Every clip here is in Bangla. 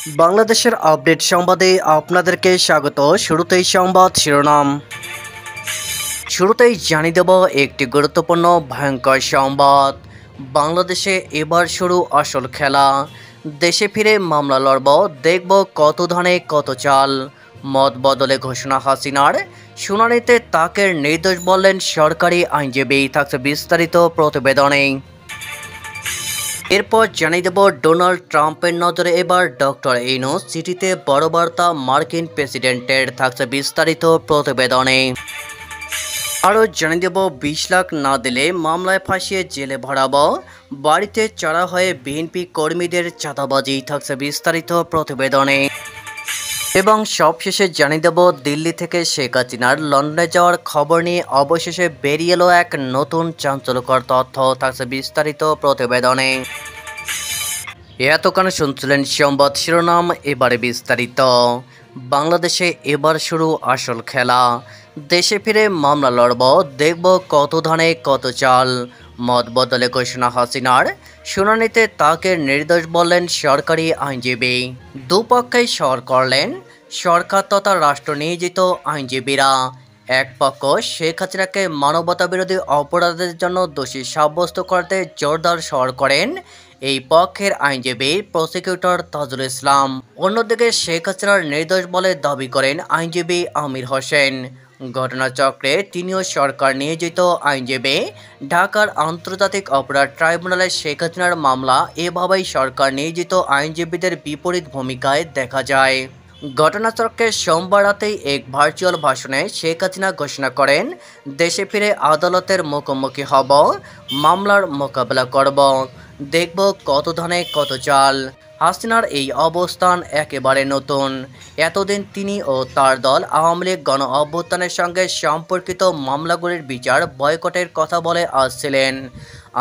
বাংলাদেশের আপডেট সংবাদে আপনাদেরকে স্বাগত। শুরুতেই সংবাদ শিরোনাম। শুরুতেই জানিয়ে দেব একটি গুরুত্বপূর্ণ ভয়ঙ্কর সংবাদ। বাংলাদেশে এবার শুরু আসল খেলা। দেশে ফিরে মামলা লড়ব, দেখব কত ধানে কত চাল। মত বদলে ঘোষণা হাসিনার, শুনানিতে তাকের নির্দোষ বললেন সরকারি আইনজীবী। থাকছে বিস্তারিত প্রতিবেদনে। এরপর জানিয়ে দেব ডোনাল্ড ট্রাম্পের নজরে এবার ডক্টর ইউনূস, চিঠিতে বড় বার্তা মার্কিন প্রেসিডেন্টের। থাকছে বিস্তারিত প্রতিবেদনে। আরও জানিয়ে দেব 20 লাখ না দিলে মামলায় ফাঁসিয়ে জেলে ভরাবো, বাড়িতে চড়া হয়ে বিএনপি কর্মীদের চাঁদাবাজি। থাকছে বিস্তারিত প্রতিবেদনে। এবং সবশেষে জানিয়ে দেব দিল্লি থেকে শেখ হাসিনার লন্ডনে যাওয়ার খবর নিয়ে অবশেষে বেরিয়ে এলো এক নতুন চাঞ্চল্যকর তথ্য। থাকছে বিস্তারিত প্রতিবেদনে। এতক্ষণ শুনছিলেন সংবাদ শিরোনাম, এবারে বিস্তারিত। বাংলাদেশে এবার শুরু আসল খেলা। দেশে ফিরে মামলা লড়ব, দেখব কত ধানে কত চাল। মত বদলে ঘোষণা হাসিনার, শুনানিতে তাকে নির্দোষ বললেন সরকারি আইনজীবী। দুপক্ষেই সর করলেন সরকার তথা রাষ্ট্র নিয়োজিত আইনজীবীরা। এক পক্ষ শেখ হাসিনাকে মানবতাবিরোধী অপরাধের জন্য দোষী সাব্যস্ত করতে জোরদার সর করেন এই পক্ষের আইনজীবী প্রসিকিউটর তাজুল ইসলাম। অন্যদিকে শেখ হাসিনার নির্দোষ বলে দাবি করেন আইনজীবী আমির হোসেন। ঘটনাচক্রে তিনিও সরকার নিয়োজিত আইনজীবী। ঢাকার আন্তর্জাতিক অপরাধ ট্রাইব্যুনালে শেখ হাসিনার মামলা এভাবেই সরকার নিয়োজিত আইনজীবীদের বিপরীত ভূমিকায় দেখা যায়। ঘটনাচক্রে সোমবার রাতেই এক ভার্চুয়াল ভাষণে শেখ হাসিনা ঘোষণা করেন, দেশে ফিরে আদালতের মুখোমুখি হব, মামলার মোকাবেলা করব, দেখব কত ধানে কত চাল। হাসিনার এই অবস্থান একেবারে নতুন। এতদিন তিনি ও তার দল আওয়ামী লীগ গণ অভ্যুত্থানের সঙ্গে সম্পর্কিত মামলাগুলির বিচার বয়কটের কথা বলে আসছিলেন।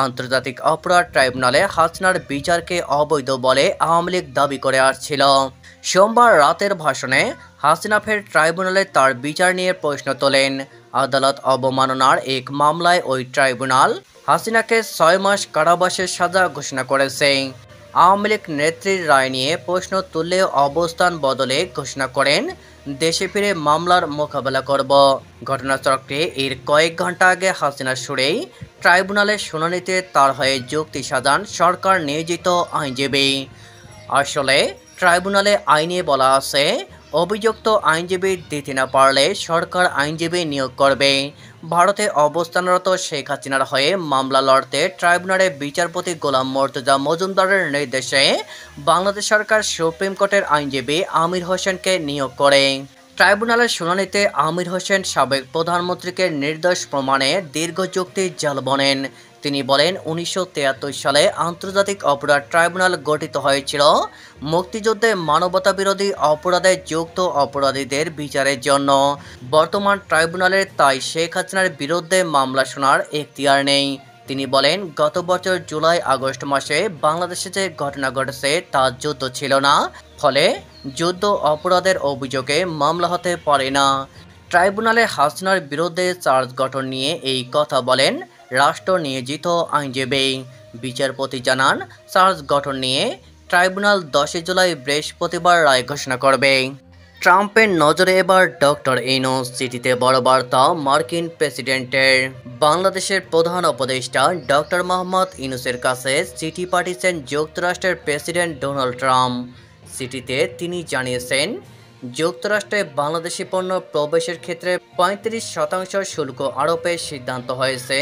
আন্তর্জাতিক অপরাধ ট্রাইব্যুনালে হাসিনার বিচারকে অবৈধ বলে আওয়ামী লীগ দাবি করে আসছিল। সোমবার রাতের ভাষণে হাসিনা ফের ট্রাইব্যুনালে তার বিচার নিয়ে প্রশ্ন তোলেন। আদালত অবমাননার এক মামলায় ওই ট্রাইব্যুনাল হাসিনাকে 6 মাস কারাবাসের সাজা ঘোষণা করেছে। আওয়ামী লীগ নেত্রীর রায় নিয়ে প্রশ্ন তুললেও অবস্থান বদলে ঘোষণা করেন, দেশে ফিরে মামলার মোকাবেলা করব। ঘটনাচক্রে এর কয়েক ঘন্টা আগে হাসিনার সুরেই ট্রাইব্যুনালের শুনানিতে তার হয়ে যুক্তি সাজান সরকার নিয়োজিত আইনজীবী। আসলে ট্রাইব্যুনালে আইনে বলা আছে, অভিযুক্ত আইনজীবী দিতে না পারলে সরকার আইনজীবী নিয়োগ করবে। ভারতে অবস্থানরত শেখ হাসিনার হয়ে মামলা লড়তে ট্রাইব্যুনালে বিচারপতি গোলাম মর্তুজা মজুমদারের নির্দেশে বাংলাদেশ সরকার সুপ্রিম কোর্টের আইনজীবী আমির হোসেনকে নিয়োগ করে। ট্রাইব্যুনালের শুনানিতে আমির হোসেন সাবেক প্রধানমন্ত্রীকে নির্দোষ প্রমাণে দীর্ঘ যুক্তির জাল বনেন। তিনি বলেন, 1973 সালে আন্তর্জাতিক অপরাধ ট্রাইব্যুনাল গঠিত হয়েছিল মুক্তিযুদ্ধে মানবতাবিরোধী অপরাধে যুক্ত অপরাধীদের বিচারের জন্য। বর্তমান ট্রাইব্যুনালের তাই শেখ হাসিনার বিরুদ্ধে মামলা শোনার এখতিয়ার নেই। তিনি বলেন, গত বছর জুলাই আগস্ট মাসে বাংলাদেশে যে ঘটনা ঘটেছে তা যুদ্ধ ছিল না, ফলে যুদ্ধ অপরাধের অভিযোগে মামলা হতে পারে না। ট্রাইব্যুনালে হাসিনার বিরুদ্ধে চার্জ গঠন নিয়ে এই কথা বলেন রাষ্ট্র নিয়োজিত আইনজীবী। বিচারপতি জানান, চার্জ গঠন নিয়ে ট্রাইব্যুনাল 10 জুলাই বৃহস্পতিবার রায় ঘোষণা করবে। ট্রাম্পের নজরে এবার ডক্টর ইউনূস, চিঠিতে বড় বার্তা মার্কিন প্রেসিডেন্টের। বাংলাদেশের প্রধান উপদেষ্টা ডক্টর মোহাম্মদ ইউনূসের কাছে চিঠি পাঠিয়েছেন যুক্তরাষ্ট্রের প্রেসিডেন্ট ডোনাল্ড ট্রাম্প। চিঠিতে তিনি জানিয়েছেন, যুক্তরাষ্ট্রে বাংলাদেশি পণ্য প্রবেশের ক্ষেত্রে 35% শুল্ক আরোপের সিদ্ধান্ত হয়েছে,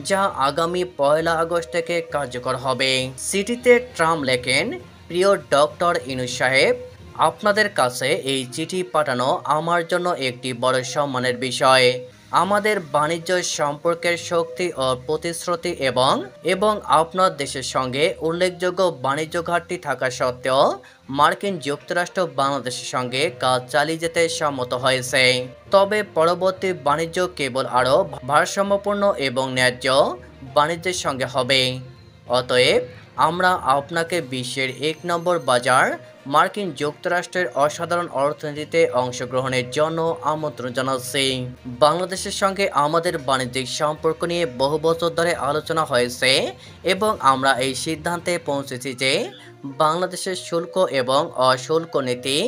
যা আগামী 1 আগস্ট থেকে কার্যকর হবে। চিঠিতে ট্রাম্প লেখেন, প্রিয় ডক্টর ইউনূস সাহেব, আপনাদের কাছে এই চিঠি পাঠানো আমার জন্য একটি বড় সম্মানের বিষয়। আমাদের বাণিজ্য সম্পর্কের শক্তি ও প্রতিশ্রুতি এবং আপনার দেশের সঙ্গে উল্লেখযোগ্য বাণিজ্য ঘাটতি থাকা সত্ত্বেও মার্কিন যুক্তরাষ্ট্র বাংলাদেশের সঙ্গে কাজ চালিয়ে যেতে সম্মত হয়েছে। তবে পরবর্তী বাণিজ্য কেবল আরও ভারসাম্যপূর্ণ এবং ন্যায্য বাণিজ্যের সঙ্গে হবে। অতএব আমরা আপনাকে বিশ্বের 1 নম্বর বাজার মার্কিন যুক্তরাষ্ট্রের অসাধারণ অর্থনীতিতে অংশগ্রহণের জন্য আমন্ত্রণ জানাচ্ছি। বাংলাদেশের সঙ্গে আমাদের বাণিজ্যিক সম্পর্ক নিয়ে বহু বছর ধরে আলোচনা হয়েছে এবং আমরা এই সিদ্ধান্তে পৌঁছেছি যে বাংলাদেশের শুল্ক এবং অশুল্ক নীতি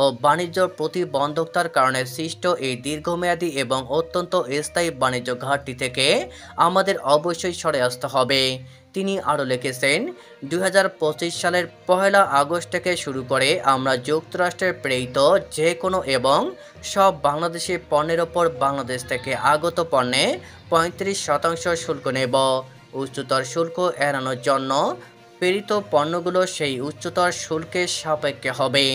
ও বাণিজ্য প্রতিবন্ধকতার কারণে সৃষ্ট এই দীর্ঘমেয়াদী এবং অত্যন্ত স্থায়ী বাণিজ্য ঘাটতি থেকে আমাদের অবশ্যই সরে আসতে হবে। তিনি আরও লিখেছেন, 2025 সালের 1 আগস্ট থেকে শুরু করে আমরা যুক্তরাষ্ট্রের প্রেরিত যে কোনো এবং সব বাংলাদেশি পণ্যের ওপর বাংলাদেশ থেকে আগত পণ্যে 35% শুল্ক নেব। উচ্চতর শুল্ক এড়ানোর জন্য প্রেরিত পণ্যগুলো সেই উচ্চতর শুল্কের সাপেক্ষে হবে।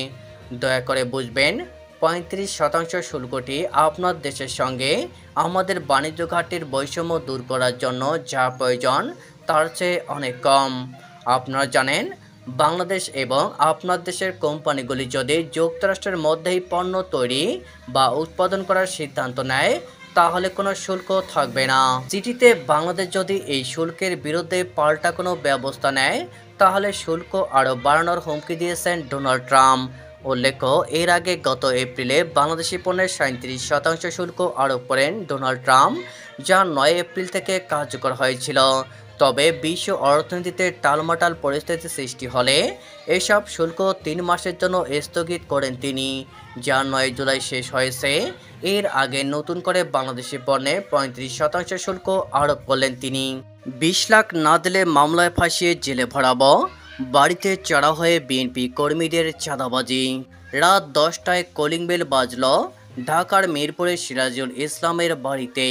দয়া করে বুঝবেন, 35% শুল্কটি আপনার দেশের সঙ্গে আমাদের বাণিজ্য ঘাটতির বৈষম্য দূর করার জন্য যা প্রয়োজন তার চেয়ে অনেক কম। আপনারা জানেন, বাংলাদেশ এবং আপনার দেশের কোম্পানিগুলি যদি যুক্তরাষ্ট্রের মধ্যেই পণ্য তৈরি বা উৎপাদন করার সিদ্ধান্ত নেয় তাহলে কোনো শুল্ক থাকবে না। চিঠিতে বাংলাদেশ যদি এই শুল্কের বিরুদ্ধে পাল্টা কোনো ব্যবস্থা নেয় তাহলে শুল্ক আরও বাড়ানোর হুমকি দিয়েছেন ডোনাল্ড ট্রাম্প। উল্লেখ্য, এর আগে গত এপ্রিলে বাংলাদেশি পণ্যের 37% শুল্ক আরোপ করেন ডোনাল্ড ট্রাম্প, যা 9 এপ্রিল থেকে কার্যকর হয়েছিল। তবে বিশ্ব অর্থনীতিতে টালমাটাল পরিস্থিতি সৃষ্টি হলে এসব শুল্ক 3 মাসের জন্য স্থগিত করেন তিনি, যা 9 জুলাই শেষ হয়েছে। এর আগে নতুন করে বাংলাদেশি পণ্যে 35% শুল্ক আরোপ করলেন তিনি। 20 লাখ না দিলে মামলায় ফাঁসিয়ে জেলে ভরাবো, বাড়িতে চড়া হয়ে বিএনপি কর্মীদের চাঁদাবাজি। রাত 10টায় কলিং বেল বাজল ঢাকার মিরপুরে সিরাজুল ইসলামের বাড়িতে।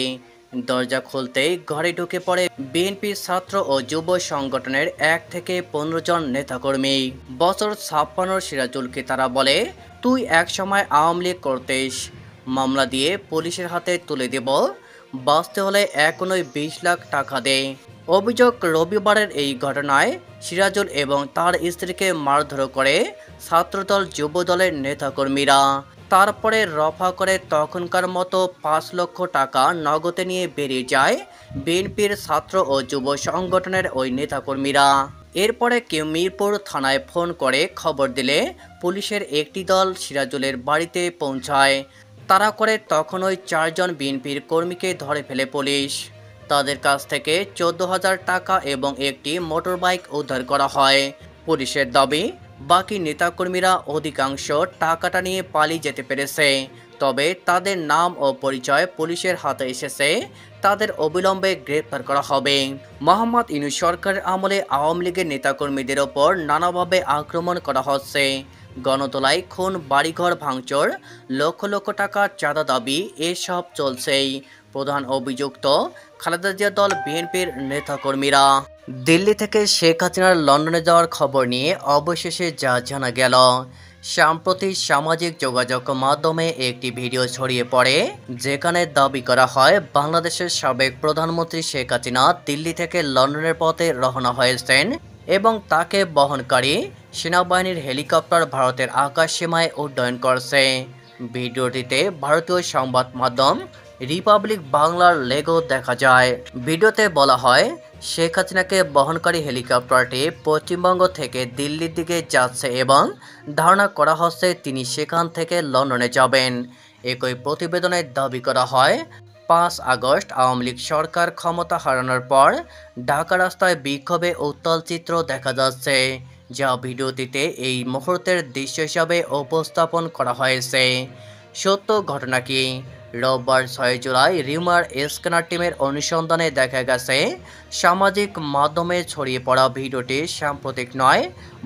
দরজা খুলতেই ঘরে ঢুকে পড়ে বিএনপি ছাত্র ও যুব সংগঠনের 1 থেকে 15 জন নেতাকর্মী। বছর 56 সিরাজুলকে তারা বলে, তুই এক সময় আওয়ামী লীগ করতিস, মামলা দিয়ে পুলিশের হাতে তুলে দেব, বাঁচতে হলে এখনই 20 লাখ টাকা দে। অভিযোগ, রবিবারের এই ঘটনায় সিরাজুল এবং তার স্ত্রীকে মারধর করে ছাত্রদল যুবদলের নেতাকর্মীরা। তারপরে রফা করে তখনকার মতো 5 লক্ষ টাকা নগদে নিয়ে বেরিয়ে যায় বিএনপির ছাত্র ও যুব সংগঠনের ওই নেতাকর্মীরা। এরপরে কেউ মিরপুর থানায় ফোন করে খবর দিলে পুলিশের একটি দল সিরাজুলের বাড়িতে পৌঁছায়। তারা করে তখন ওই 4 জন বিএনপির কর্মীকে ধরে ফেলে পুলিশ। তাদের কাছ থেকে 14,000 টাকা এবং একটি মোটরবাইক উদ্ধার করা হয়। পুলিশের দাবি, বাকি নেতাকর্মীরা অধিকাংশ টাকাটা নিয়ে পালিয়ে যেতে পেরেছে, তবে তাদের নাম ও পরিচয় পুলিশের হাতে এসেছে, তাদের অবিলম্বে গ্রেপ্তার করা হবে। মোহাম্মদ ইউনূস সরকারের আমলে আওয়ামী লীগের নেতাকর্মীদের ওপর নানাভাবে আক্রমণ করা হচ্ছে। গণতোলাই, খুন, বাড়িঘর ভাঙচুর, লক্ষ লক্ষ টাকার চাঁদা দাবি, এসব চলছেই। প্রধান অভিযুক্ত খালেদা জিয়া দল বিএনপির নেতাকর্মীরা। দিল্লি থেকে শেখ হাসিনার লন্ডনে যাওয়ার খবর নিয়ে অবশেষে যা জানা গেল, সাম্প্রতিক সামাজিক যোগাযোগ মাধ্যমে একটি ভিডিও ছড়িয়ে পড়ে যেখানে দাবি করা হয় বাংলাদেশের সাবেক প্রধানমন্ত্রী শেখ হাসিনা দিল্লি থেকে লন্ডনের পথে রওনা হয়েছেন এবং তাকে বহনকারী সেনাবাহিনীর হেলিকপ্টার ভারতের আকাশ সীমায় উড্ডয়ন করছে। ভিডিওটিতে ভারতীয় সংবাদ মাধ্যম রিপাবলিক বাংলার লোগো দেখা যায়। ভিডিওতে বলা হয়, শেখ হাসিনাকে বহনকারী হেলিকপ্টারটি পশ্চিমবঙ্গ থেকে দিল্লির দিকে যাচ্ছে এবং ধারণা করা হচ্ছে তিনি সেখান থেকে লন্ডনে যাবেন। একই প্রতিবেদনে দাবি করা হয়, 5 আগস্ট আওয়ামী লীগ সরকার ক্ষমতা হারানোর পর ঢাকা রাস্তায় বিক্ষোভে উত্তাল চিত্র দেখা যাচ্ছে, যা ভিডিওটিতে এই মুহূর্তের দৃশ্য হিসাবে উপস্থাপন করা হয়েছে। সত্য ঘটনা কি? রোববার 6 জুলাই রিউমার স্ক্যানার টিমের অনুসন্ধানে দেখা গেছে সামাজিক মাধ্যমে ছড়িয়ে পড়া ভিডিওটি সাম্প্রতিক নয়,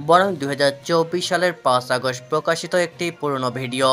বরং 2024 সালের 5 আগস্ট প্রকাশিত একটি পুরনো ভিডিও।